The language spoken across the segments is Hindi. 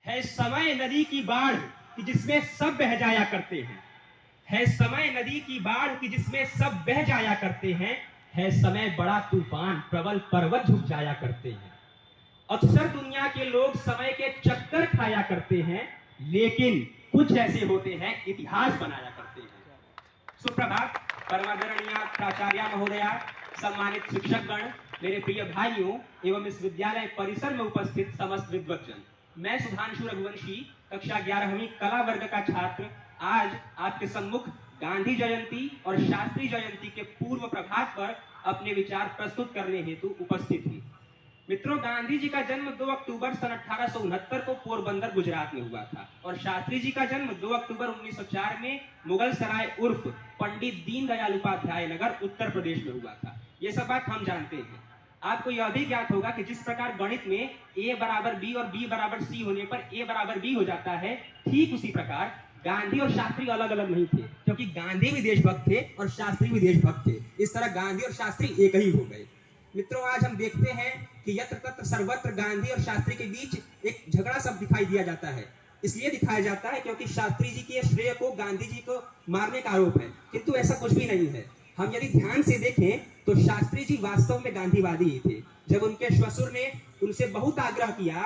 है समय नदी की बाढ़ कि जिसमें सब बह जाया करते हैं। है समय नदी की बाढ़ कि जिसमें सब बह जाया करते हैं। है समय बड़ा तूफान प्रबल पर्वत झुक जाया करते हैं। अक्सर दुनिया के लोग समय के चक्कर खाया करते हैं, लेकिन कुछ ऐसे होते हैं इतिहास बनाया करते हैं। सुप्रभात परमादरणीय प्राचार्य महोदया, सम्मानित शिक्षकगण, मेरे प्रिय भाइयों एवं इस विद्यालय परिसर में उपस्थित समस्त विद्वज्जन। मैं सुधांशु रघुवंशी, कक्षा 11वीं कला वर्ग का छात्र, आज आपके सम्मुख गांधी जयंती और शास्त्री जयंती के पूर्व प्रभात पर अपने विचार प्रस्तुत करने हेतु उपस्थित हूँ। मित्रों, गांधी जी का जन्म 2 अक्टूबर सन 1869 को पोरबंदर गुजरात में हुआ था और शास्त्री जी का जन्म 2 अक्टूबर 1904 में मुगल सराय उर्फ पंडित दीनदयाल उपाध्याय नगर उत्तर प्रदेश में हुआ था। ये सब बात हम जानते हैं। आपको यह भी ज्ञात होगा कि जिस प्रकार गणित में a बराबर b और b बराबर c होने पर a बराबर b हो जाता है, ठीक उसी प्रकार गांधी और शास्त्री अलग अलग नहीं थे, क्योंकि गांधी भी देशभक्त थे और शास्त्री भी देशभक्त थे। इस तरह गांधी और शास्त्री एक ही हो गए। मित्रों, आज हम देखते हैं कि यत्र तत्र सर्वत्र गांधी और शास्त्री के बीच एक झगड़ा सब दिखाई दिया जाता है। इसलिए दिखाया जाता है क्योंकि शास्त्री जी के श्रेय को गांधी जी को मारने का आरोप है, किंतु ऐसा कुछ भी नहीं है। हम यदि ध्यान से देखें तो शास्त्री जी वास्तव में गांधीवादी ही थे। जब उनके श्वशुर ने उनसे बहुत आग्रह किया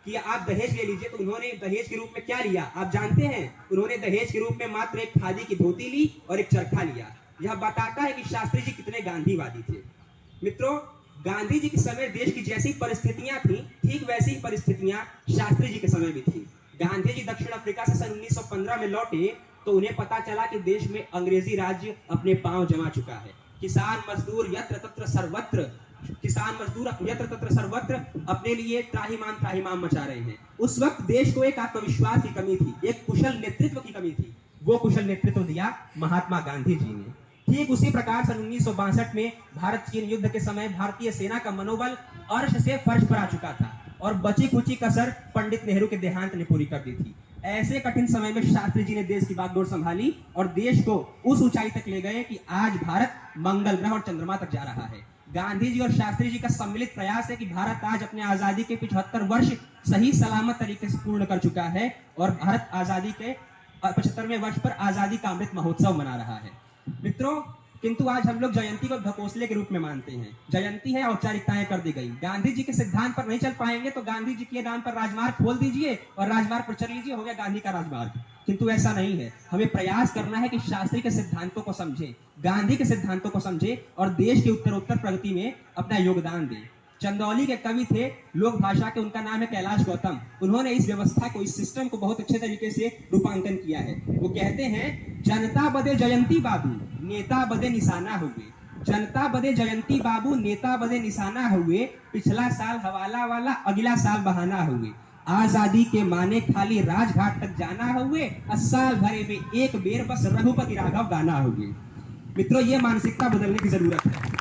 कि आप दहेज ले लीजिए, तो उन्होंने दहेज के रूप में क्या लिया आप जानते हैं? उन्होंने दहेज के रूप में मात्र एक खादी की धोती ली और एक चरखा लिया। यह बताता है कि शास्त्री जी कितने गांधीवादी थे। मित्रों, गांधी जी के समय देश की जैसी परिस्थितियां थी, ठीक वैसी ही परिस्थितियां शास्त्री जी के समय भी थी। गांधी जी दक्षिण अफ्रीका से सन 1915 में लौटे तो उन्हें पता चला कि देश में अंग्रेजी राज्य अपने पांव जमा चुका है। किसान मजदूर यत्र तत्र सर्वत्र अपने लिए त्राहिमाम मचा रहे हैं। उस वक्त देश को एक आत्मविश्वास की कमी थी, एक कुशल नेतृत्व की कमी थी। वो कुशल नेतृत्व दिया महात्मा गांधी जी ने। ठीक उसी प्रकार सन 1962 में भारत चीन युद्ध के समय भारतीय सेना का मनोबल अर्श से फर्श पर आ चुका था और बची कुची कसर पंडित नेहरू के देहांत ने पूरी कर दी थी। ऐसे कठिन समय में शास्त्री जी ने देश की बागडोर संभाली और देश को उस ऊंचाई तक ले गए कि आज भारत मंगल ग्रह और चंद्रमा तक जा रहा है। गांधी जी और शास्त्री जी का सम्मिलित प्रयास है कि भारत आज अपने आजादी के 75 वर्ष सही सलामत तरीके से पूर्ण कर चुका है और भारत आजादी के 75वें वर्ष पर आजादी का अमृत महोत्सव मना रहा है। मित्रों, किंतु आज हम लोग जयंती को ढकोसले के रूप में मानते हैं। जयंती है, औपचारिकताएं कर दी गई। गांधी जी के सिद्धांत पर नहीं चल पाएंगे तो गांधी जी के नाम पर राजमार्ग खोल दीजिए और राजमार्ग पर चल लीजिए, हो गया गांधी का राजमार्ग। किंतु ऐसा नहीं है। हमें प्रयास करना है कि शास्त्री के सिद्धांतों को समझें, गांधी के सिद्धांतों को समझें और देश की उत्तरोत्तर प्रगति में अपना योगदान दें। चंदौली के कवि थे, लोक भाषा के, उनका नाम है कैलाश गौतम। उन्होंने इस व्यवस्था को, इस सिस्टम को बहुत अच्छे तरीके से रूपांकन किया है। वो कहते हैं, जनता बदे जयंती बाबू, नेता बदे निशाना हुए। जनता बदे जयंती बाबू, नेता बदे निशाना हुए। पिछला साल हवाला वाला, अगला साल बहाना हुए। आजादी के माने खाली राजघाट तक जाना हुए, साल भरे में एक बेर बस रघुपति राघव गाना हुए। मित्रों, ये मानसिकता बदलने की जरूरत है।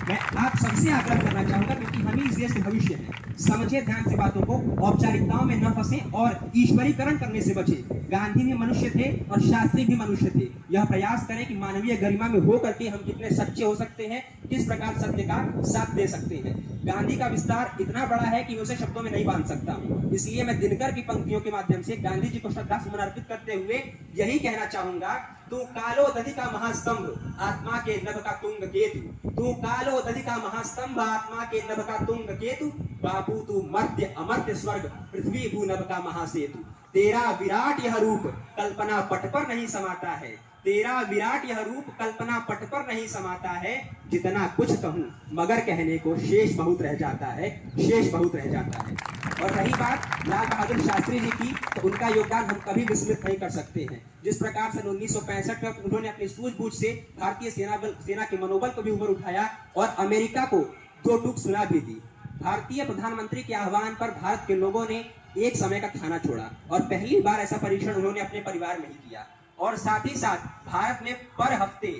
मैं आप सबसे आग्रह करना चाहूंगा, क्योंकि हम ही इस देश के भविष्य हैं। समझे ध्यान से बातों को, औपचारिकताओं में न फंसे और ईश्वरीकरण करने से बचे। गांधी भी मनुष्य थे और शास्त्री भी मनुष्य थे। यह प्रयास करें कि मानवीय गरिमा में हो करके हम कितने सच्चे हो सकते हैं, किस प्रकार सत्य का साथ दे सकते हैं। गांधी का विस्तार इतना बड़ा है कि उसे शब्दों में नहीं बांध सकता। इसलिए मैं दिनकर की पंक्तियों के माध्यम से गांधी जी को श्रद्धा सुमन अर्पित करते हुए यही कहना चाहूंगा, तू कालो दधि का महास्तंभ, आत्मा के नभ का तुंग केतु। तू कालो दधि का महास्तंभ, आत्मा के नभ का तुंग केतु। बाबू तू मर्त्य अमर्त्य स्वर्ग, पृथ्वी भू नभ का महासेतु। तेरा विराट यह रूप कल्पना पट पर नहीं समाता है। तेरा विराट यह रूप कल्पना पट पर नहीं समाता है। जितना कुछ कहूं मगर कहने को शेष बहुत रह जाता है, शेष बहुत रह जाता है। और रही बात लाल बहादुर शास्त्री जी की, तो उनका योगदान हम कभी विस्मृत नहीं कर सकते हैं। जिस प्रकार सन 1965 में उन्होंने अपनी सूझबूझ से भारतीय सेना के मनोबल को भी ऊपर उठाया और अमेरिका को दो टूक सुना भी दी। भारतीय प्रधानमंत्री के आह्वान पर भारत के लोगों ने एक समय का खाना छोड़ा और पहली बार ऐसा परीक्षण उन्होंने अपने परिवार में ही किया। और साथ ही साथ भारत में पर हफ्ते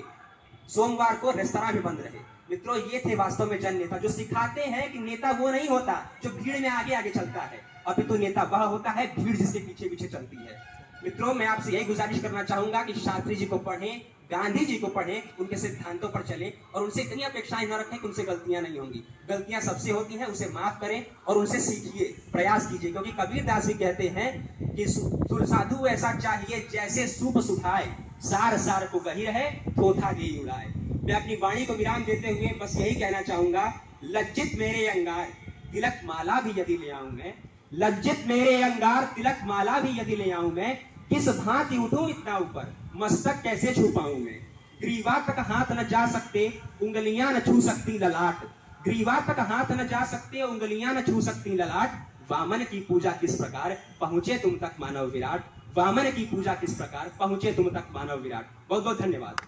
सोमवार को रेस्तरां भी बंद रहे। मित्रों, ये थे वास्तव में जन नेता, जो सिखाते हैं कि नेता वो नहीं होता जो भीड़ में आगे आगे चलता है, अभी तो नेता वह होता है भीड़ जिसके पीछे पीछे चलती है। मित्रों, मैं आपसे यही गुजारिश करना चाहूंगा कि शास्त्री जी को पढ़ें, गांधी जी को पढ़ें, उनके सिद्धांतों पर चले और उनसे इतनी अपेक्षाएं न रखें कि उनसे गलतियां नहीं होंगी। गलतियां सबसे होती हैं, उसे माफ करें और उनसे सीखिए, प्रयास कीजिए। क्योंकि कबीरदास जी कहते हैं कि साधु ऐसा चाहिए जैसे सूप सुखाए, सार सार को गही रहे, थोथा घी उड़ाए। मैं अपनी वाणी को विराम देते हुए बस यही कहना चाहूंगा, लज्जित मेरे अंगार तिलक माला भी यदि ले आऊं मैं, लज्जित मेरे अंगार तिलक माला भी यदि ले आऊं मैं, किस भांति उठूं इतना ऊपर, मस्तक कैसे छू पाऊं मैं। ग्रीवा तक हाथ न जा सकते, उंगलियां न छू सकती ललाट, ग्रीवा तक हाथ न जा सकते, उंगलियां न छू सकती ललाट। वामन की पूजा किस प्रकार पहुंचे तुम तक मानव विराट, वामन की पूजा किस प्रकार पहुंचे तुम तक मानव विराट। बहुत बहुत धन्यवाद।